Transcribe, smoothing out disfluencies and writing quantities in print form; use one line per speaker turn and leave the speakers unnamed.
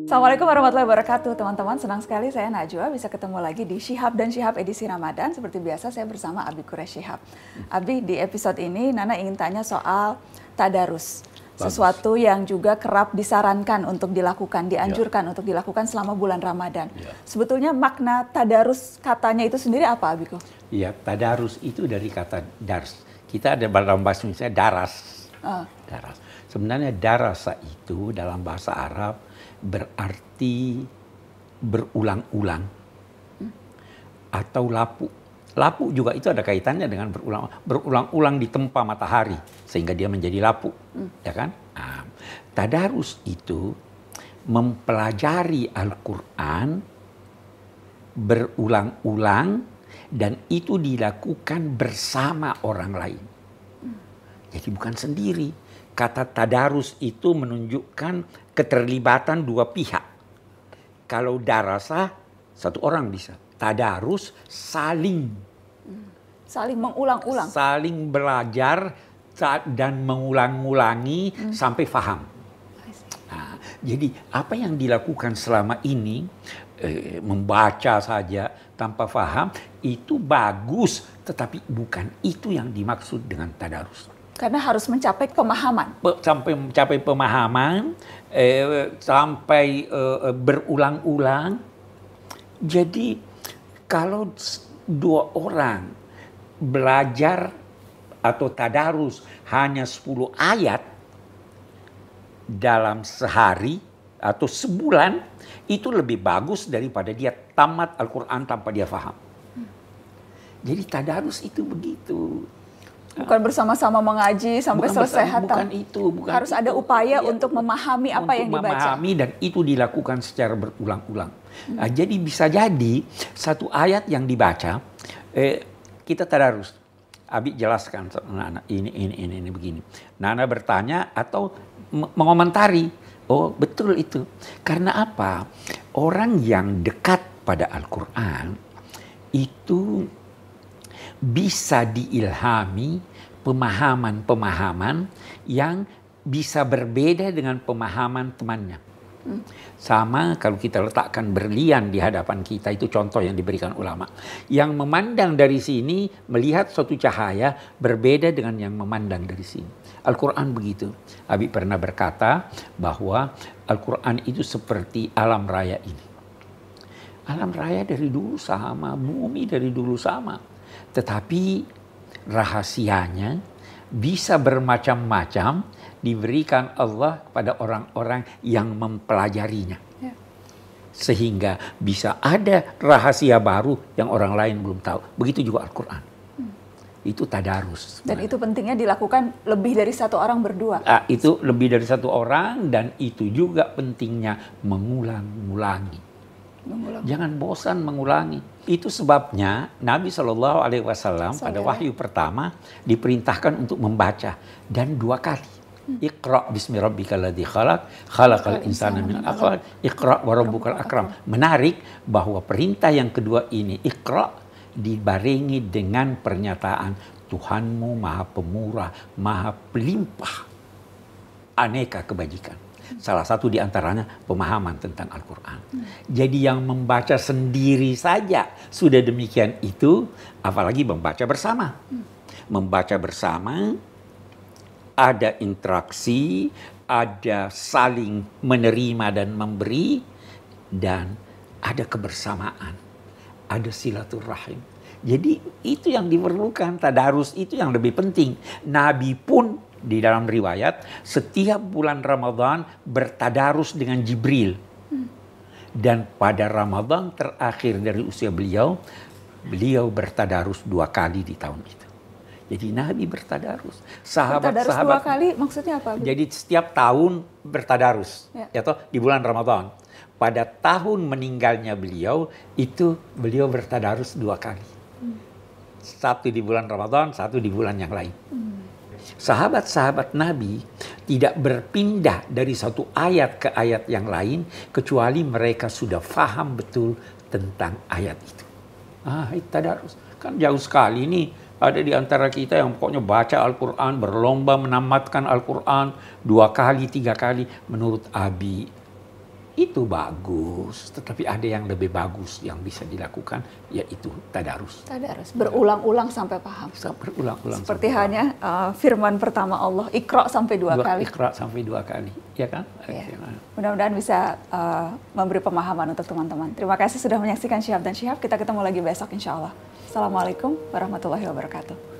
Assalamualaikum warahmatullahi wabarakatuh, teman-teman. Senang sekali saya Najwa bisa ketemu lagi di Syihab dan Syihab edisi Ramadan. Seperti biasa saya bersama Abi Quraish Syihab. Abi, di episode ini Nana ingin tanya soal tadarus. Sesuatu yang juga kerap disarankan untuk dilakukan, dianjurkan untuk dilakukan selama bulan Ramadan. Sebetulnya makna tadarus katanya itu sendiri apa, Abiku?
Iya, tadarus itu dari kata dars. Kita ada dalam bahasa Indonesia daras. Daras. Sebenarnya darasa itu dalam bahasa Arab berarti berulang-ulang atau lapu. Lapu juga itu ada kaitannya dengan berulang-ulang ditempa matahari sehingga dia menjadi lapu, ya kan? Nah, tadarus itu mempelajari Al-Quran berulang-ulang dan itu dilakukan bersama orang lain. Jadi bukan sendiri. Kata tadarus itu menunjukkan keterlibatan dua pihak. Kalau darasah, satu orang bisa. Tadarus saling
mengulang-ulang.
Saling belajar dan mengulang-ulangi sampai faham. Nah, jadi apa yang dilakukan selama ini, membaca saja tanpa faham, itu bagus. Tetapi bukan itu yang dimaksud dengan tadarus.
Karena harus mencapai pemahaman.
Sampai mencapai pemahaman, sampai berulang-ulang. Jadi kalau dua orang belajar atau tadarus hanya 10 ayat dalam sehari atau sebulan, itu lebih bagus daripada dia tamat Al-Quran tanpa dia faham. Jadi tadarus itu begitu.
Bukan bersama-sama mengaji sampai selesai hatam.
Bukan itu.
Harus ada upaya untuk memahami apa yang dibaca.
Memahami dan itu dilakukan secara berulang-ulang. Nah, jadi bisa jadi satu ayat yang dibaca, kita tadarus. Abi jelaskan Nana, ini begini. Nana bertanya atau mengomentari. Oh betul itu. Karena apa? Orang yang dekat pada Al-Quran itu bisa diilhami pemahaman-pemahaman yang bisa berbeda dengan pemahaman temannya. Sama kalau kita letakkan berlian di hadapan kita, itu contoh yang diberikan ulama. Yang memandang dari sini melihat suatu cahaya berbeda dengan yang memandang dari sini. Al-Quran begitu. Abi pernah berkata bahwa Al-Quran itu seperti alam raya ini. Alam raya dari dulu sama, bumi dari dulu sama. Tetapi rahasianya bisa bermacam-macam diberikan Allah kepada orang-orang yang mempelajarinya. Sehingga bisa ada rahasia baru yang orang lain belum tahu. Begitu juga Al-Quran. Itu tadarus.
Dan itu pentingnya dilakukan lebih dari satu orang berdua.
Itu lebih dari satu orang dan itu juga pentingnya mengulang-ulangi. Jangan bosan mengulangi. Itu sebabnya Nabi SAW pada wahyu pertama diperintahkan untuk membaca dan 2 kali. Iqra bismi rabbikal ladzi khalaq, khalaqal insana min alaq, iqra wa rabbukal akram. Menarik bahwa perintah yang kedua ini, iqra, dibarengi dengan pernyataan Tuhanmu Maha Pemurah, Maha Pelimpah aneka kebajikan. Salah satu di antaranya pemahaman tentang Al-Quran. Jadi yang membaca sendiri saja sudah demikian itu, apalagi membaca bersama. Membaca bersama, ada interaksi, ada saling menerima dan memberi, dan ada kebersamaan, ada silaturahim. Jadi itu yang diperlukan, tadarus itu yang lebih penting. Nabi pun di dalam riwayat setiap bulan Ramadan bertadarus dengan Jibril. Dan pada Ramadan terakhir dari usia beliau bertadarus 2 kali di tahun itu. Jadi Nabi bertadarus.
Bertadarus 2 kali maksudnya apa?
Jadi setiap tahun bertadarus, di bulan Ramadan. Pada tahun meninggalnya beliau bertadarus 2 kali. Satu di bulan Ramadan, satu di bulan yang lain. Sahabat-sahabat Nabi tidak berpindah dari satu ayat ke ayat yang lain kecuali mereka sudah faham betul tentang ayat itu. Itu tadarus. Kan jauh sekali nih ada di antara kita yang pokoknya baca Al-Quran, berlomba menamatkan Al-Quran 2 kali, 3 kali. Menurut Abi, itu bagus, tetapi ada yang lebih bagus yang bisa dilakukan, yaitu tadarus.
Tadarus, berulang-ulang sampai paham.
Berulang-ulang.
Seperti hanya firman pertama Allah, Iqra sampai dua kali.
Iqra sampai 2 kali, ya kan?
Ya. Mudah-mudahan bisa memberi pemahaman untuk teman-teman. Terima kasih sudah menyaksikan Syihab dan Syihab. Kita ketemu lagi besok insya Allah. Assalamualaikum warahmatullahi wabarakatuh.